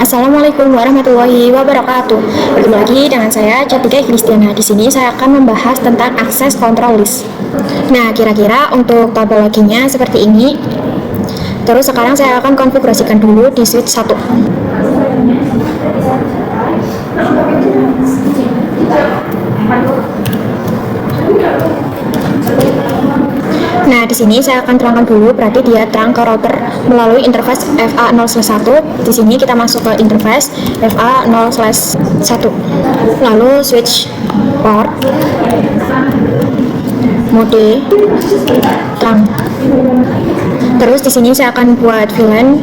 Assalamualaikum warahmatullahi wabarakatuh. Kembali lagi dengan saya Catika Kristiana. Di sini saya akan membahas tentang akses kontrol list. Nah, kira-kira untuk topologinya seperti ini. Terus sekarang saya akan konfigurasikan dulu di switch 1. Nah, di sini saya akan terangkan dulu, berarti dia terang ke router melalui interface FA0/1. Di sini kita masuk ke interface FA0/1. Lalu switch port mode terang. Terus di sini saya akan buat VLAN.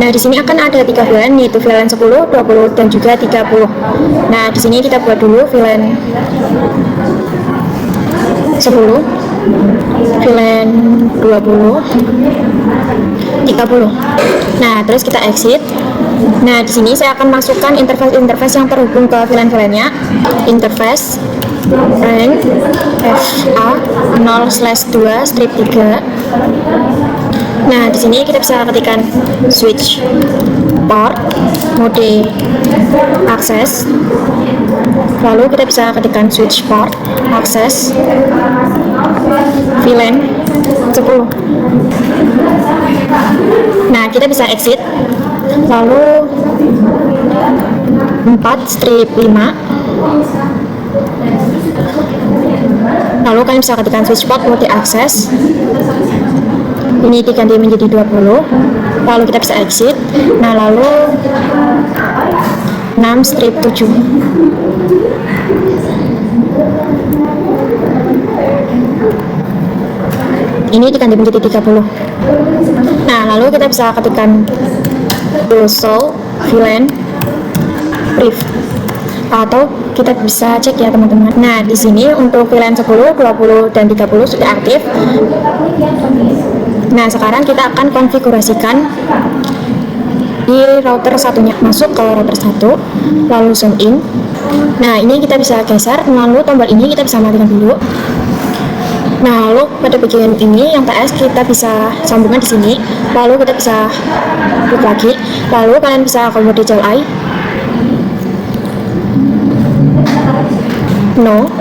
Nah, di sini akan ada 3 VLAN, yaitu VLAN 10, 20, dan juga 30. Nah, di sini kita buat dulu VLAN 10, VLAN 20, 30. Nah, terus kita exit. Nah, di sini saya akan masukkan interface yang terhubung ke VLAN-nya. Interface rank FA0/2 strip 3. Nah, di sini kita bisa ketikkan switch port mode akses. Lalu kita bisa ketikkan switch port akses VLAN 10. Nah, kita bisa exit. Lalu 4 strip 5. Lalu kalian bisa ketikkan switch port mode akses. Ini diganti menjadi 20. Lalu kita bisa exit. Nah, lalu 6 strip 7. Ini diganti menjadi 30. Nah, lalu kita bisa ketikkan console VLAN brief, atau kita bisa cek ya teman-teman. Nah, di sini untuk VLAN 10, 20, dan 30 sudah aktif. Nah, sekarang kita akan konfigurasikan di router satunya. Masuk ke router 1, lalu zoom in. Nah, ini kita bisa geser, lalu tombol ini kita bisa matikan dulu. Nah, lalu pada bagian ini yang TS kita bisa sambungkan di sini. Lalu kita bisa klik lagi. Lalu kalian bisa ke mode CLI, no,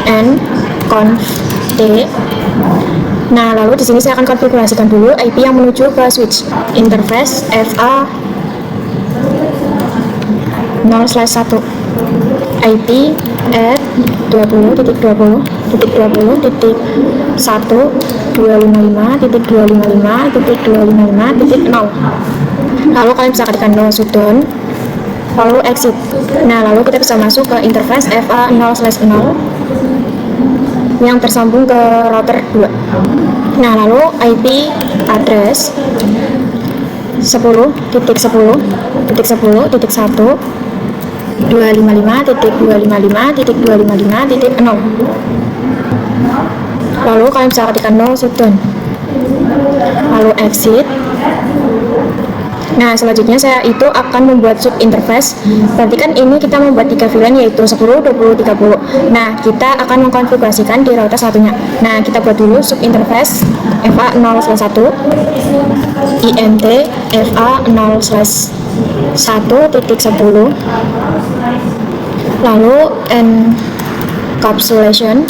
and conf d. Nah, lalu di sini saya akan konfigurasikan dulu IP yang menuju ke switch interface FA0/1. IP at 20.20.1.255.255.255.0. Lalu kalian bisa ketikkan no shutdown, lalu exit. Nah, lalu kita bisa masuk ke interface FA0/0 yang tersambung ke router 2. Nah, lalu IP address 10.10.10.1 255.255.255.0. Lalu kalian bisa ketikkan no shutdown, lalu exit. Nah, selanjutnya saya itu akan membuat sub interface. Berarti kan ini kita membuat 3 VLAN, yaitu 10, 20, 30. Nah, kita akan mengkonfigurasikan di router satunya. Nah, kita buat dulu sub interface FA0/1 INT FA0/1.10. Lalu encapsulation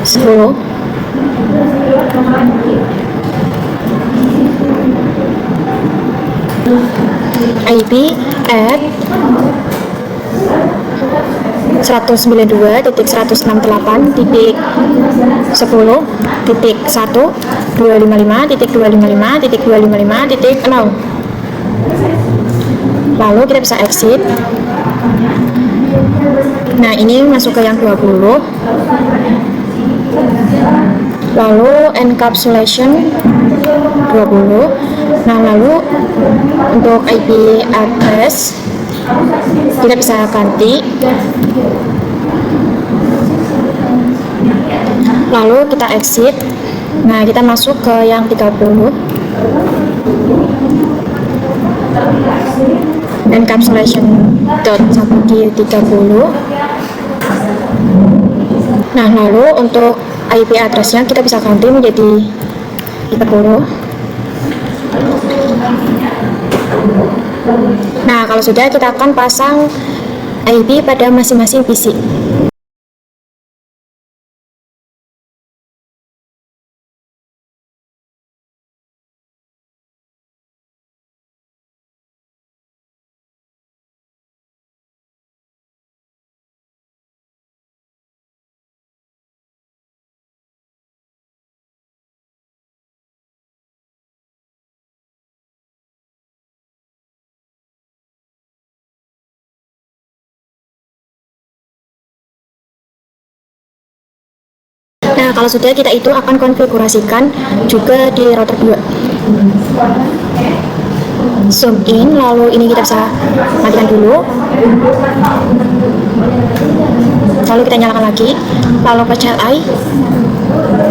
10. IP at 192.168.10.1.255.255.255.0. Lalu kita bisa exit. Nah, ini masuk ke yang 20. Lalu encapsulation 20. Nah, lalu untuk IP address kita bisa ganti. Lalu kita exit. Nah, kita masuk ke yang 30. encapsulation.1G30. Nah, lalu untuk IP address-nya kita bisa ganti menjadi 30. Nah, kalau sudah, kita akan pasang IP pada masing-masing PC. Nah, kalau sudah, kita itu akan konfigurasikan juga di router 2. Zoom in, lalu ini kita bisa matikan dulu. Lalu kita nyalakan lagi, lalu ke CLI.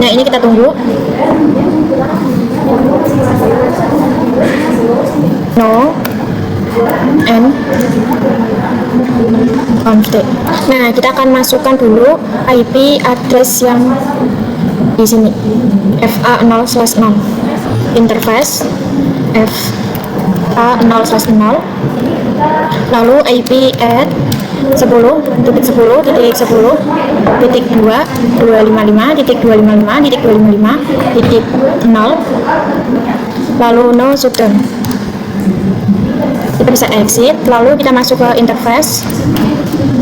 Nah, ini kita tunggu. No and config. Nah, kita akan masukkan dulu IP address yang di sini, FA0/0, interface FA0/0, lalu IP add 10.10.2.255.255.255.0, lalu no shutdown. Kita bisa exit, lalu kita masuk ke interface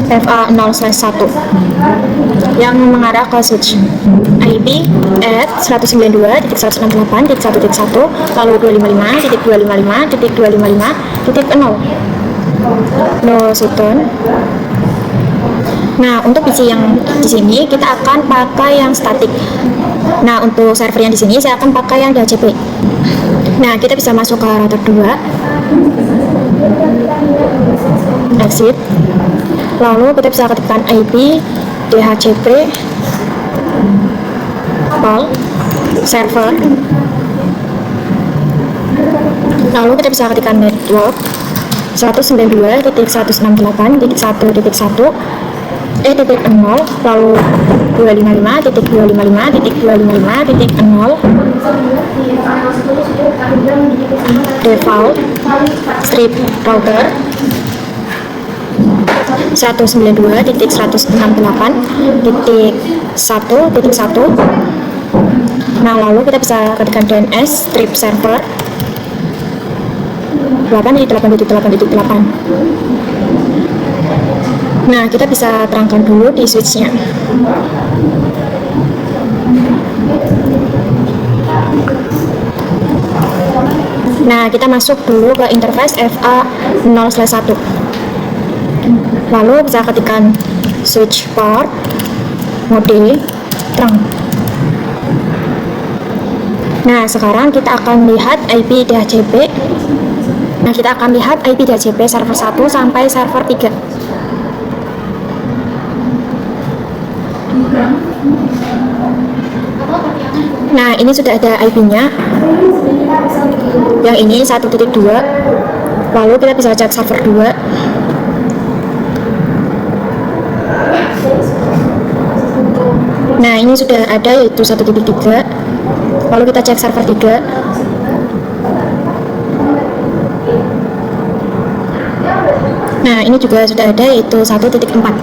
FA0/1 yang mengarah ke switch IP at 192.168.1.1, lalu 255.255.255.0, no shutdown. Nah, untuk PC yang di sini kita akan pakai yang statik. Nah, untuk server yang di sini saya akan pakai yang DHCP. Nah, kita bisa masuk ke router 2, exit, lalu kita bisa ketikkan IP DHCP call server, lalu kita bisa ketikkan network 192.168.1.1.0, lalu 255.255.255.0, default strip router 192.168.1.1. Nah, lalu kita bisa ketikkan DNS strip server 8.8.8.8. Nah, kita bisa terangkan dulu di switch-nya. Nah, kita masuk dulu ke interface FA0/1. Lalu bisa ketikkan switch port mode terang. Nah, sekarang kita akan lihat IP DHCP. Nah, kita akan lihat IP DHCP server 1 sampai server 3. Nah, ini sudah ada IP-nya. Yang ini 1.2. Lalu kita bisa cek server 2. Nah, ini sudah ada, yaitu 1.3. Lalu kita cek server 3. Nah, ini juga sudah ada, yaitu 1.4.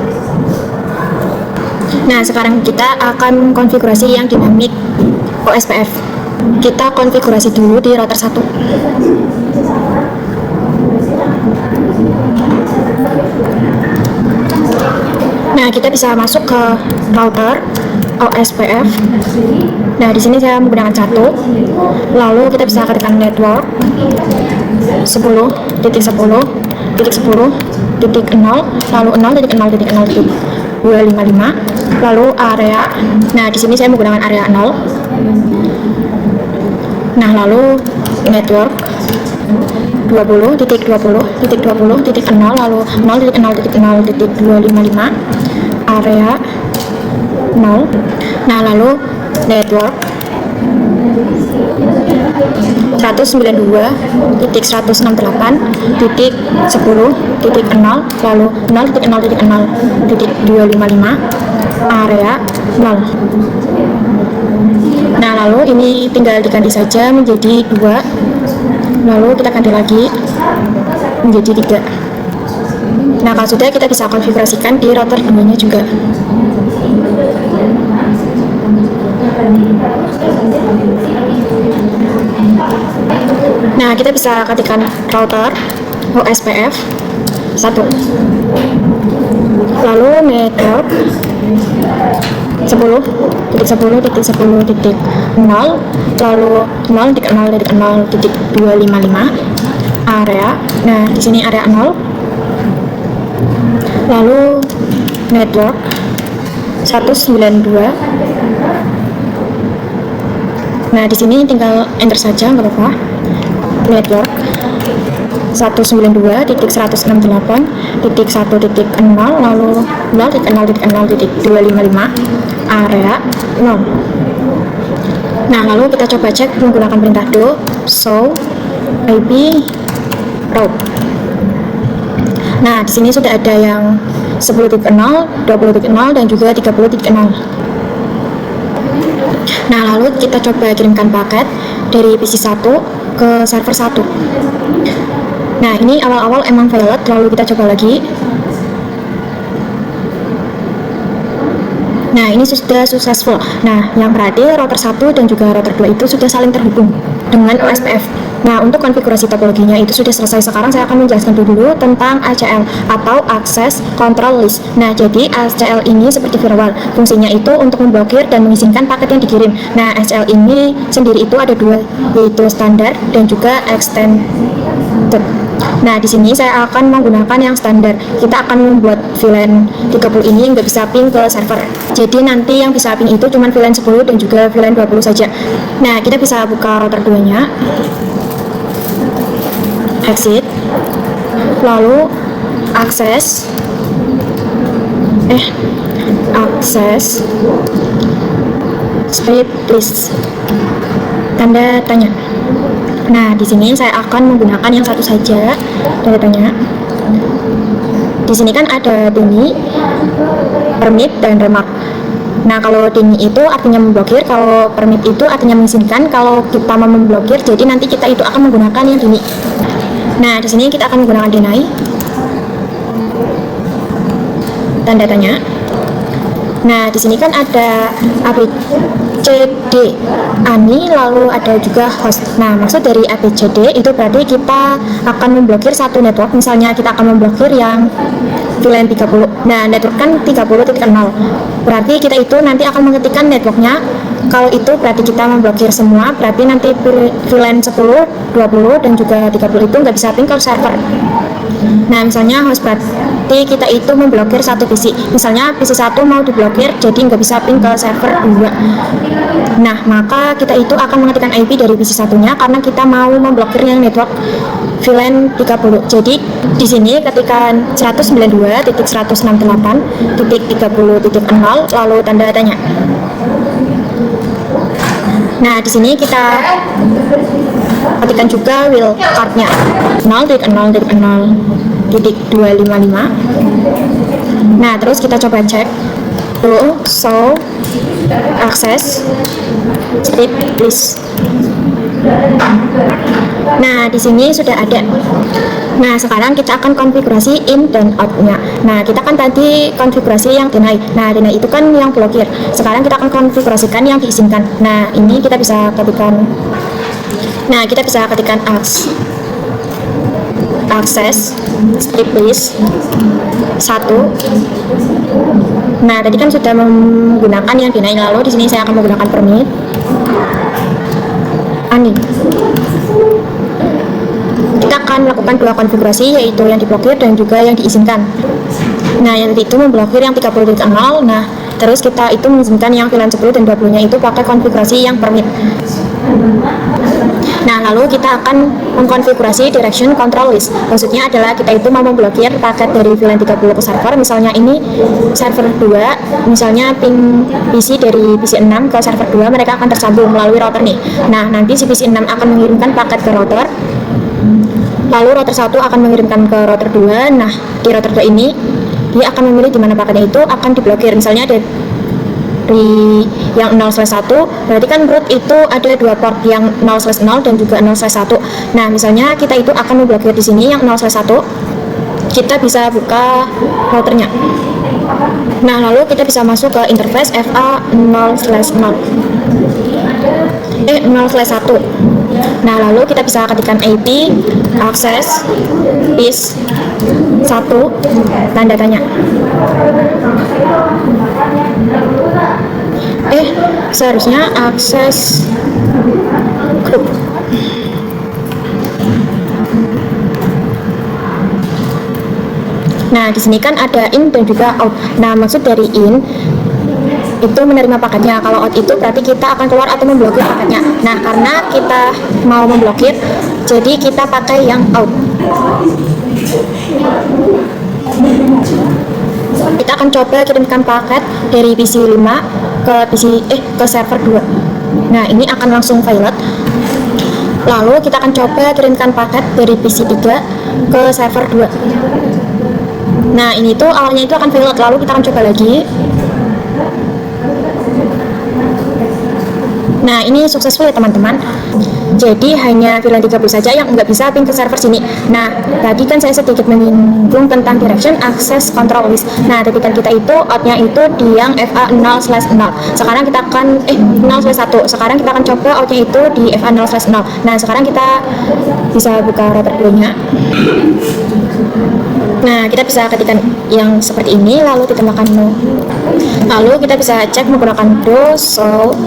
Nah, sekarang kita akan konfigurasi yang dinamik OSPF. Kita konfigurasi dulu di router 1. Nah, kita bisa masuk ke router OSPF. Nah, di sini saya menggunakan 1. Lalu kita bisa ketikkan network 10.10.10.0, lalu 0.0.0.255, lalu area. Nah, di sini saya menggunakan area 0. Nah, lalu network 20.20.20.0, lalu 0.0.0.255, area 0. Nah, lalu network 192.168.10.0, lalu 0.0.0.255, area 0. Nah, lalu ini tinggal diganti saja menjadi 2. lalu kita ganti lagi menjadi 3. Nah, kalau sudah, kita bisa konfigurasikan di router 2-nya juga. Nah, kita bisa ketikkan router OSPF 1, lalu network 10.10.10.0, lalu 0.0.0.255 area. Nah, di sini area 0, lalu network 192. Nah, di sini tinggal enter saja, nggak apa-apa. Network 192.168.1.0, lalu 0.0.0.255 area 0. Nah, lalu kita coba cek menggunakan perintah do show IP route. Nah, di sini sudah ada yang 10.0, 20.0, dan juga 30.0. Nah, lalu kita coba kirimkan paket dari PC 1 ke server 1. Nah, ini awal-awal emang valid, lalu kita coba lagi. Nah, ini sudah successful. Nah, yang berarti router 1 dan juga router 2 itu sudah saling terhubung dengan OSPF. Nah, untuk konfigurasi topologinya itu sudah selesai. Sekarang saya akan menjelaskan dulu tentang ACL atau Access Control List. Nah, jadi ACL ini seperti firewall. Fungsinya itu untuk memblokir dan mengizinkan paket yang dikirim. Nah, ACL ini sendiri itu ada 2, yaitu standar dan juga extended. Nah, di sini saya akan menggunakan yang standar. Kita akan membuat VLAN 30 ini nggak bisa ping ke server. Jadi nanti yang bisa ping itu cuma VLAN 10 dan juga VLAN 20 saja. Nah, kita bisa buka router 2-nya. Exit, lalu akses script list, tanda tanya. Nah, di sini saya akan menggunakan yang satu saja, tanda tanya. Di sini kan ada DNI, permit, dan remark. Nah, kalau DNI itu artinya memblokir, kalau permit itu artinya mengizinkan. Kalau kita mau memblokir, jadi nanti kita itu akan menggunakan yang DNI. Nah, di sini kita akan menggunakan deny, tanda tanya. Nah, di sini kan ada ABCD ANI, lalu ada juga host. Nah, maksud dari ABCD itu berarti kita akan memblokir satu network. Misalnya kita akan memblokir yang VLAN 30. Nah, network kan 30.0. Berarti kita itu nanti akan mengetikkan networknya. Kalau itu berarti kita memblokir semua. Berarti nanti VLAN 10, 20, dan juga 30 itu nggak bisa ping ke server. Nah, misalnya host berarti kita itu memblokir satu PC. Misalnya PC 1 mau diblokir, jadi nggak bisa ping ke server 2. Nah, maka kita itu akan mengetikkan IP dari PC satunya karena kita mau memblokir yang network VLAN 30. Jadi di sini ketika 192.168.30.0 lalu tanda tanya. Nah, di sini kita ketikkan juga will card-nya 0.0.0.255. Nah, terus kita coba cek dulu show access script list. Nah, di sini sudah ada. Nah, sekarang kita akan konfigurasi in dan out-nya. Nah, kita kan tadi konfigurasi yang deny. Nah, deny itu kan yang blokir. Sekarang kita akan konfigurasikan yang diizinkan. Nah, ini kita bisa ketikkan. Nah, kita bisa ketikkan access script list 1. Nah, tadi kan sudah menggunakan yang deny, lalu di sini saya akan menggunakan permit ANI. Kita akan melakukan dua konfigurasi, yaitu yang diblokir dan juga yang diizinkan. Nah, yang itu memblokir yang 30.0. Nah, terus kita itu mengizinkan yang VLAN 10 dan 20 nya itu pakai konfigurasi yang permit. Nah, lalu kita akan mengkonfigurasi direction control list. Maksudnya adalah kita itu mau memblokir paket dari VLAN 30 ke server. Misalnya ini server 2, misalnya ping PC dari PC 6 ke server 2, mereka akan tersambung melalui router nih. Nah, nanti si PC 6 akan mengirimkan paket ke router, lalu router 1 akan mengirimkan ke router 2. Nah, di router 2 ini dia akan memilih di mana paketnya itu akan diblokir. Misalnya ada dari yang 0/1, berarti kan root itu ada dua port, yang 0/0 dan juga 0/1. Nah, misalnya kita itu akan memblokir di sini yang 0/1, kita bisa buka routernya. Nah, lalu kita bisa masuk ke interface FA 0/0. 0/1. Nah, lalu kita bisa ketikkan IP access is 1 tanda tanya. Seharusnya akses group. Nah, di sini kan ada in dan juga out. Nah, maksud dari in itu menerima paketnya, kalau out itu berarti kita akan keluar atau memblokir paketnya. Nah, karena kita mau memblokir, jadi kita pakai yang out. Kita akan coba kirimkan paket dari PC 5 ke server 2. Nah, ini akan langsung violet. Lalu kita akan coba kirimkan paket dari PC 3 ke server 2. Nah, ini tuh awalnya itu akan violet, lalu kita akan coba lagi. Nah, ini successful ya teman-teman. Jadi hanya VLAN 30 saja yang nggak bisa ping ke server sini. Nah, tadi kan saya sedikit menyinggung tentang direction access control list. Nah, ketikan kita itu outnya itu di yang FA 0/0. Sekarang kita akan 0/1. Sekarang kita akan coba outnya itu di FA 0/0. Nah, sekarang kita bisa buka router 2-nya. Nah, kita bisa ketikkan yang seperti ini, lalu ditambahkan no. Lalu kita bisa cek menggunakan do show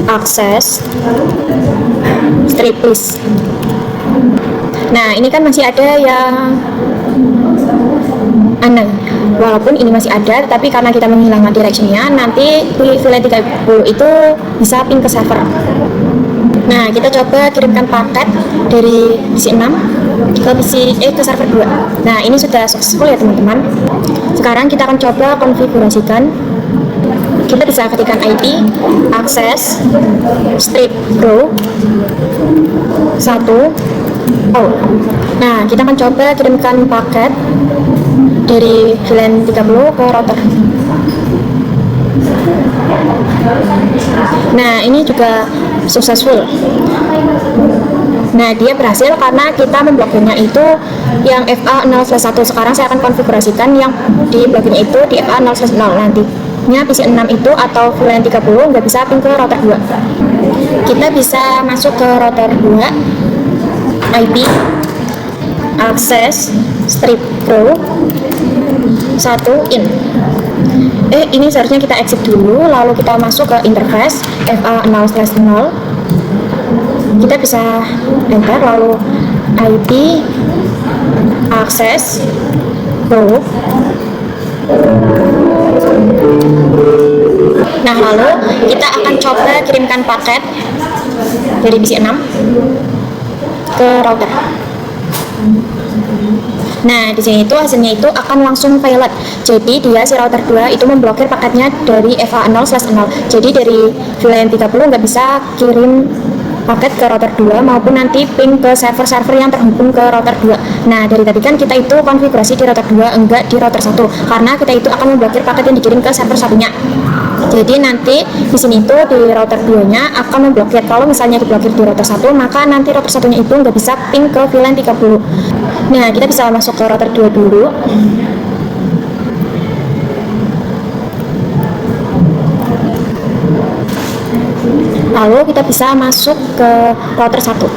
access strip list. Nah, ini kan masih ada yang aneh. Walaupun ini masih ada, tapi karena kita menghilangkan directionnya, nanti di VLAN 30 itu bisa ping ke server. Nah, kita coba kirimkan paket dari PC 6 ke server 2. Nah, ini sudah successful ya teman-teman. Sekarang kita akan coba konfigurasikan. Kita bisa ketikkan IP access strip row 1 out. Nah, kita akan coba kirimkan paket dari VLAN 30 ke router. Nah, ini juga successful. Nah, dia berhasil karena kita memblokirnya itu yang FA 0/1. Sekarang saya akan konfigurasikan yang di blokirnya itu di FA 0/0. Nantinya PC 6 itu atau VLAN 30 nggak bisa ping ke router 2. Kita bisa masuk ke router 2, IP access strip row 1 in. Ini seharusnya kita exit dulu, lalu kita masuk ke interface FA 0/0. Kita bisa enter, lalu IP access row. Nah, lalu kita akan coba kirimkan paket dari PC 6 ke router. Nah, di sini itu hasilnya itu akan langsung violet. Jadi dia si router 2 itu memblokir paketnya dari FA 0/0. Jadi dari VLAN 30 nggak bisa kirim paket ke router 2 maupun nanti ping ke server-server yang terhubung ke router 2. Nah, dari tadi kan kita itu konfigurasi di router 2, enggak di router 1, karena kita itu akan memblokir paket yang dikirim ke server satunya. Jadi nanti di sini itu di router 2-nya akan memblokir. Kalau misalnya diblokir di router 1, maka nanti router satunya itu nggak bisa ping ke VLAN 30. Nah, kita bisa masuk ke router 2 dulu. Lalu kita bisa masuk ke router 1.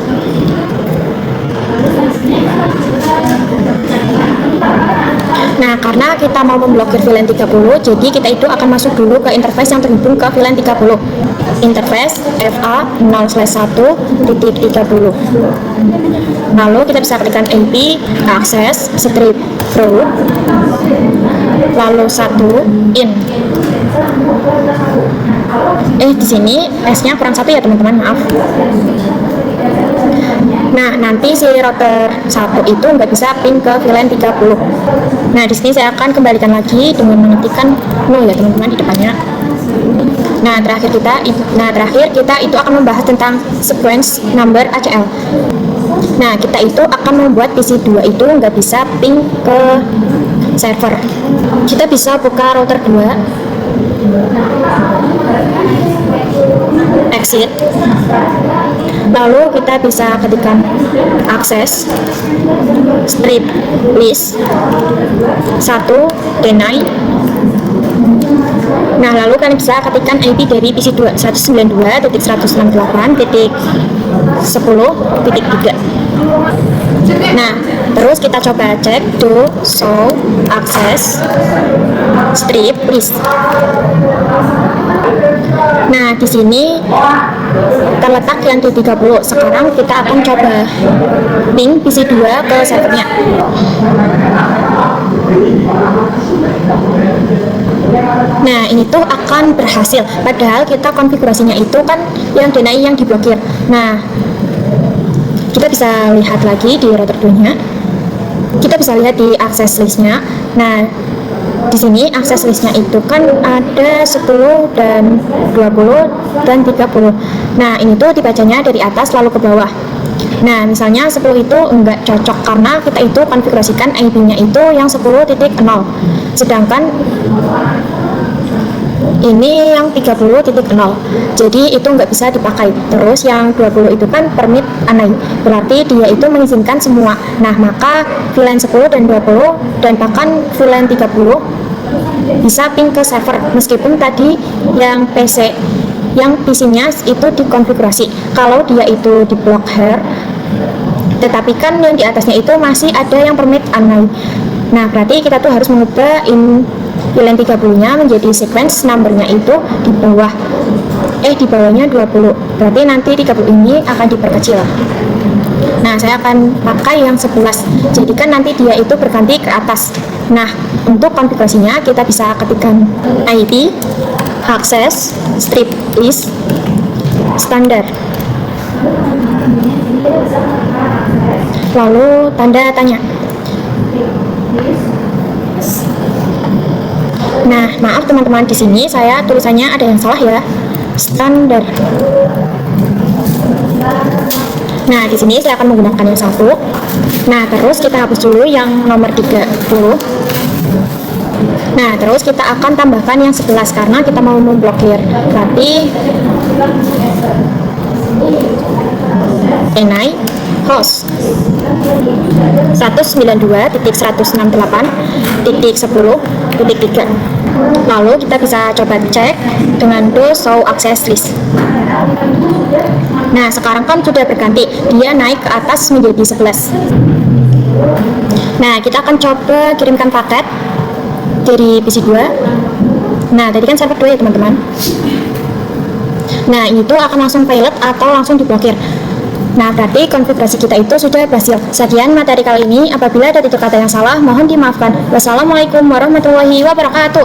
Nah, karena kita mau memblokir VLAN 30, jadi kita itu akan masuk dulu ke interface yang terhubung ke VLAN 30. Interface FA 0/1.30. Lalu kita bisa klikkan IP access strip row lalu 1 in. Di sini S-nya kurang 1 ya teman-teman, maaf. Nah, nanti si router 1 itu nggak bisa ping ke VLAN 30. Nah, di sini saya akan kembalikan lagi dengan mengetikkan no ya teman-teman di depannya. Nah, terakhir kita itu akan membahas tentang sequence number ACL. Nah, kita itu akan membuat PC 2 itu nggak bisa ping ke server. Kita bisa buka router 2. exit, lalu kita bisa ketikkan akses, strip list 1 deny. Nah, lalu kalian bisa ketikkan IP dari PC2 192.168.10.3. Nah, terus kita coba cek do show access strip list. Nah, di sini terletak yang di 30. Sekarang kita akan coba ping PC2 ke servernya. Nah, ini tuh akan berhasil, padahal kita konfigurasinya itu kan yang deny yang diblokir. Nah, kita bisa lihat lagi di router 2-nya. Kita bisa lihat di akses listnya. Nah, di sini akses listnya itu kan ada 10 dan 20 dan 30. Nah, ini tuh dibacanya dari atas lalu ke bawah. Nah, misalnya 10 itu enggak cocok karena kita itu konfigurasikan IP-nya itu yang 10.0. Sedangkan ini yang 30.0, jadi itu nggak bisa dipakai. Terus yang 20 itu kan permit aneh, berarti dia itu mengizinkan semua. Nah, maka VLAN 10 dan 20 dan bahkan VLAN 30 bisa ping ke server, meskipun tadi yang PC-nya itu dikonfigurasi kalau dia itu di block here, tetapi kan yang di atasnya itu masih ada yang permit aneh. Nah, berarti kita tuh harus mengubah VLAN 30-nya menjadi sequence number-nya itu di bawahnya 20. Berarti nanti 30 ini akan diperkecil. Nah, saya akan pakai yang 11. Jadi kan nanti dia itu berganti ke atas. Nah, untuk konfigurasinya kita bisa ketikkan IP, access, strip list, standar. Lalu tanda tanya. Nah, maaf teman-teman, di sini saya tulisannya ada yang salah ya. Standar. Nah, di sini saya akan menggunakan yang 1. Nah, terus kita hapus dulu yang nomor 30. Nah, terus kita akan tambahkan yang 11 karena kita mau memblokir. Berarti deny host 192.168.10.3. Lalu kita bisa coba cek dengan do show access list. Nah, sekarang kan sudah berganti, dia naik ke atas menjadi 11. Nah, kita akan coba kirimkan paket dari PC2. Nah, tadi kan server 2 ya teman-teman. Nah, itu akan langsung pilot atau langsung diblokir. Nah, berarti konfigurasi kita itu sudah berhasil. Sekian materi kali ini. Apabila ada tutur kata yang salah, mohon dimaafkan. Wassalamualaikum warahmatullahi wabarakatuh.